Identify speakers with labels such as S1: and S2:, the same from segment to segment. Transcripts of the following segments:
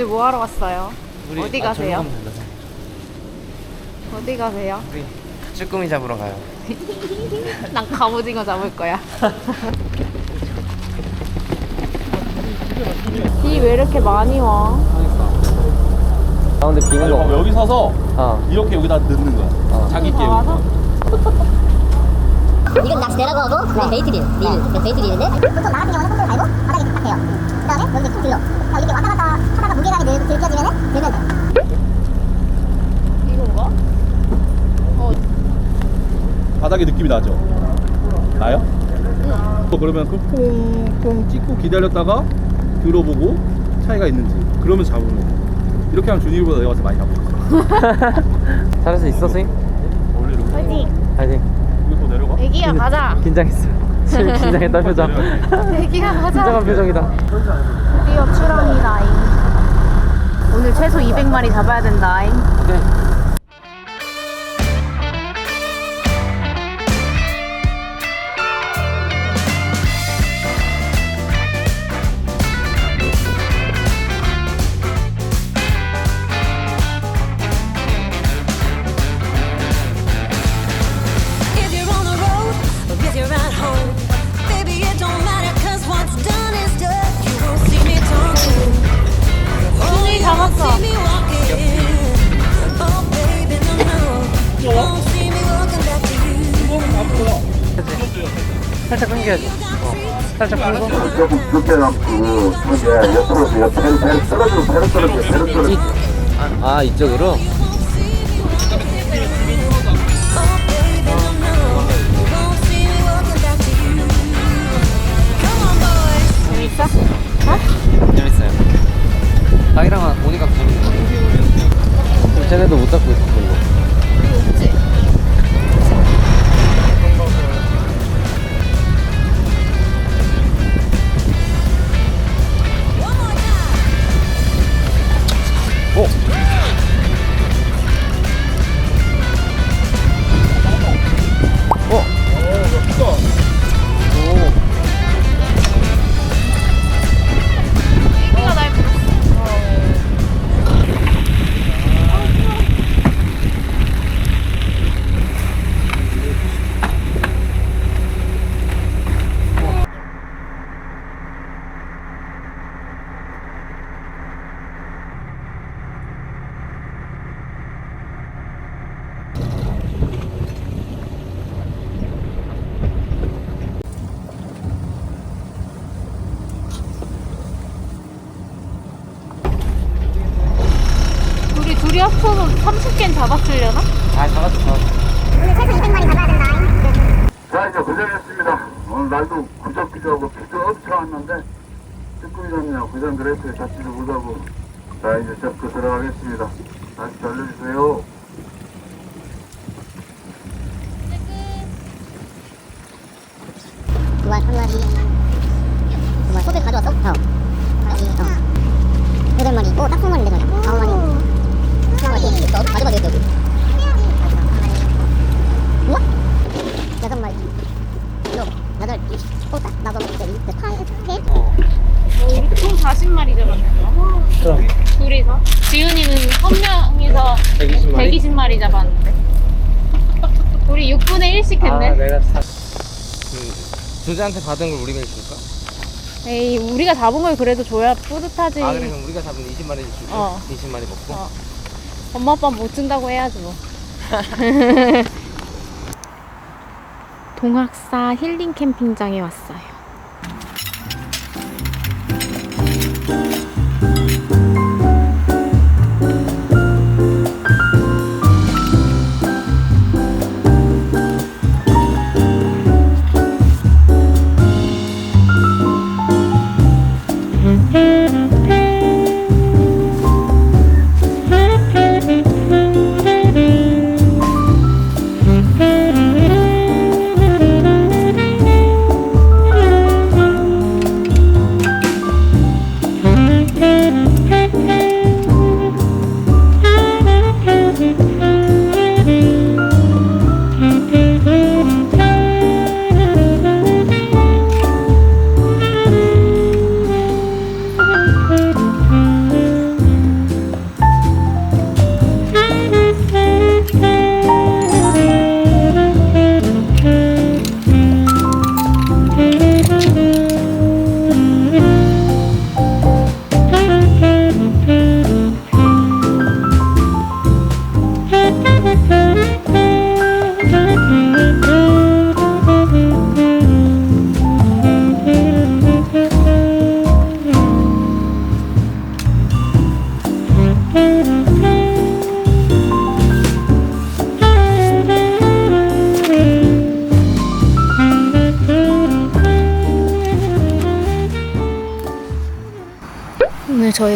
S1: 뭐 하러 왔어요?
S2: 우리
S1: 어디 가세요?
S2: 저기 가면 된다.
S1: 어디 가세요?
S2: 우리 쭈꾸미 잡으러 가요.
S1: 난 갑오징어 잡을 거야. 비 왜 이렇게 많이 와?
S2: 가운데 비는 거.
S3: 여기 서서 이렇게 여기다 넣는 거야. 자기 게임.
S4: 이건 낚시대라고 하고 베이트릴, 베이트릴인데 보통 나 같은 경우는 손으로 갈고 바닥에 부탁해요. 그 다음에 여기 툭 들러. 이렇게 왔다 갔다 하다가 무게감이 느껴지면은 들면 돼.
S1: 이건가?
S3: 바닥에 느낌이 나죠? 나요? 그러면 그 퐁퐁 찍고 기다렸다가 들어보고 차이가 있는지 그러면 잡으면 돼. 이렇게 하면 준이보다 내가 많이 잡았어.
S2: 잘할 수 있어, 스윙?
S3: 원래 이렇게.
S1: 파이팅!
S2: 파이팅.
S3: 여기 또 내려가?
S1: 애기야 가자.
S2: 긴장했어. 지금 긴장했다 표정.
S1: 애기야 가자.
S2: 긴장한 표정이다.
S1: 드디어 출항이다잉. 오늘 최소 200마리 잡아야 된다잉.
S2: 오케이.
S5: If you're on the road or if you're at home, baby, it don't matter 'cause what's done is done. You won't see me talking. Oh, you won't see me walking. Oh, baby, no, no. You won't see me walking back to you.
S2: 살짝 당겨야지. 살짝 풀고.
S6: 조금 늦게 남고 이제 옆으로 배를 떨어져.
S2: 아, 이쪽으로?
S5: Oh, baby, no, no. You won't see me walking back to you. Come on, boys.
S1: 재밌어?
S2: 재밌어요. 자기랑 오니까 재밌어. 쟤네도 못 잡고 있어, 별로.
S5: One more time.
S2: 오! 오!
S1: 애기가 날 우리 둘이 합쳐서 30개는 잡았으려나?
S2: 아, 잡았어, 잡았어.
S4: 오늘 최소 200마리 잡아야 된다.
S6: 자 이제 고생했습니다. 오늘 날도 구적구적하고 비도 엄청 왔는데 쭈꾸미 잡느냐 고생 그랬어요. 잡지도 못하고. 자 이제 잡고 들어가겠습니다. 다시 돌려주세요.
S4: 두 마리, 한 마리. 두 마리. 소들 가져왔어? 한 마리, 여덟 마리. 오, 딱 20마리인데 그냥. 9마리. 하나 마리. 너도 가져가 되겠다, 여기. 우와? 6마리. 일곱, 여덟, 오, 딱 나도 먹자. 8, 10.
S1: 우리 총 40마리 잡았네.
S2: 그럼.
S1: 둘이서? 지훈이는 한 명이서
S2: 120마리?
S1: 120마리 잡았는데. 우리 6분의 1씩 했네.
S2: 아, 내가 주제한테 받은 걸 우리가 줄까?
S1: 에이, 우리가 잡은 걸 그래도 줘야 뿌듯하지.
S2: 아, 그래, 그럼 우리가 잡은 20마리 줄까?
S1: 어.
S2: 20마리 먹고?
S1: 어. 엄마 아빠 못 준다고 해야지 뭐. 동학사 힐링 캠핑장에 왔어요.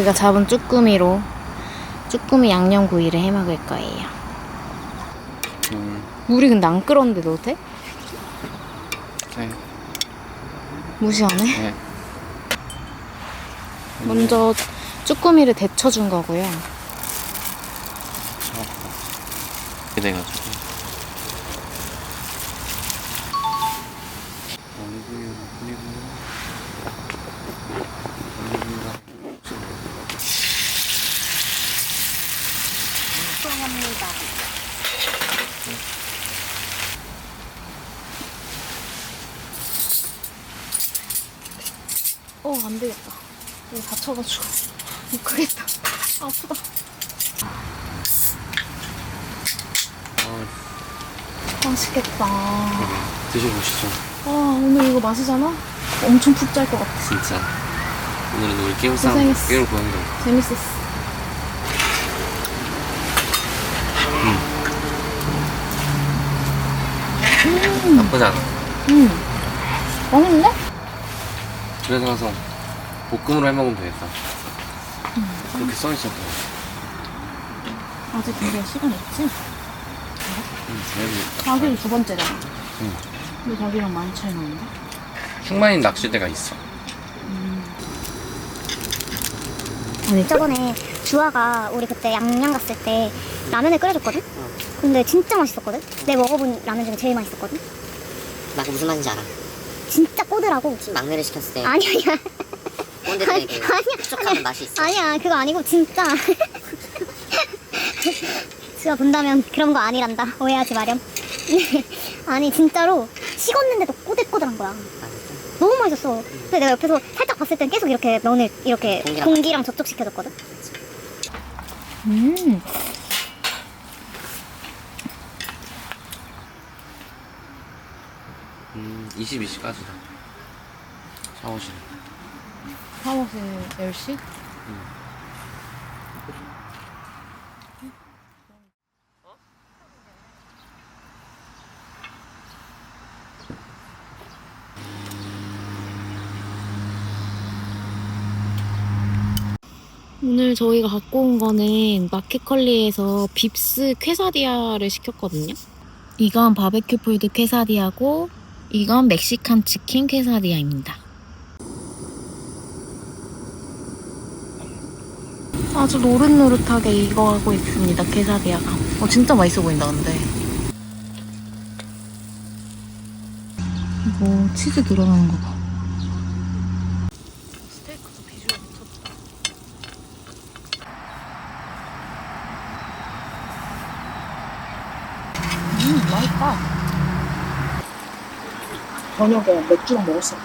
S1: 저희가 잡은 쭈꾸미로 쭈꾸미 양념구이를 해 먹을 거예요. 물이 근데 안 끓었는데 넣어도 돼?
S2: 네.
S1: 무시하네.
S2: 네.
S1: 먼저 쭈꾸미를 데쳐준 거고요.
S2: 기대가지고. 올리브유 뿌리고. 올리브유가.
S1: 안 되겠다. 이거 다쳐가지고 못 크겠다. 아프다. 맛있겠다.
S2: 드셔보시죠.
S1: 오늘 이거 마시잖아? 엄청 푹 잘 것 같아.
S2: 진짜. 오늘은 우리 게임 싸움,
S1: 고생했어.
S2: 게임을 보는 거.
S1: 재밌었어.
S2: 나쁘지 않아.
S1: 맛있는데?
S2: 집에서 가서 볶음으로 해 먹으면 되겠다. 그렇게 써있었다.
S1: 아직 근데 시간 있지?
S2: 여기
S1: 자기도 두 번째잖아.
S2: 응.
S1: 근데 자기랑 많이 차이 나는데?
S2: 흉만인 낚시대가 있어.
S4: 아니 저번에 주아가 우리 그때 양양 갔을 때 라면을 끓여줬거든? 근데 진짜 맛있었거든? 내 먹어본 라면 중에 제일 맛있었거든?
S7: 나 그 무슨 말인지 알아.
S4: 진짜 꼬들하고
S7: 막내를 시켰을 때
S4: 아니야
S7: 꼰대들이 그
S4: 아니야
S7: 촉촉한 맛이 있어.
S4: 아니야 그거 아니고 진짜 주아 본다면 그런 거 아니란다 오해하지 마렴 아니 진짜로 식었는데도 꼬들꼬들한 거야
S7: 아, 진짜?
S4: 너무 맛있었어 근데 내가 옆에서 살짝 봤을 땐 계속 이렇게 면을 이렇게 공기랑 접촉시켜줬거든?
S2: 22시까지다. 샤워실.
S1: 샤워실 10시? 오늘 저희가 갖고 온 거는 마켓컬리에서 빕스 퀘사디아를 시켰거든요. 이건 바베큐 푸드 퀘사디아고 이건 멕시칸 치킨 퀘사디아입니다. 아주 노릇노릇하게 익어가고 있습니다. 퀘사디아가. 진짜 맛있어 보인다 근데. 이거 치즈 늘어나는 거 봐. 스테이크도 비주얼 미쳤다. 맛있다. 저녁에 맥주랑 먹었어.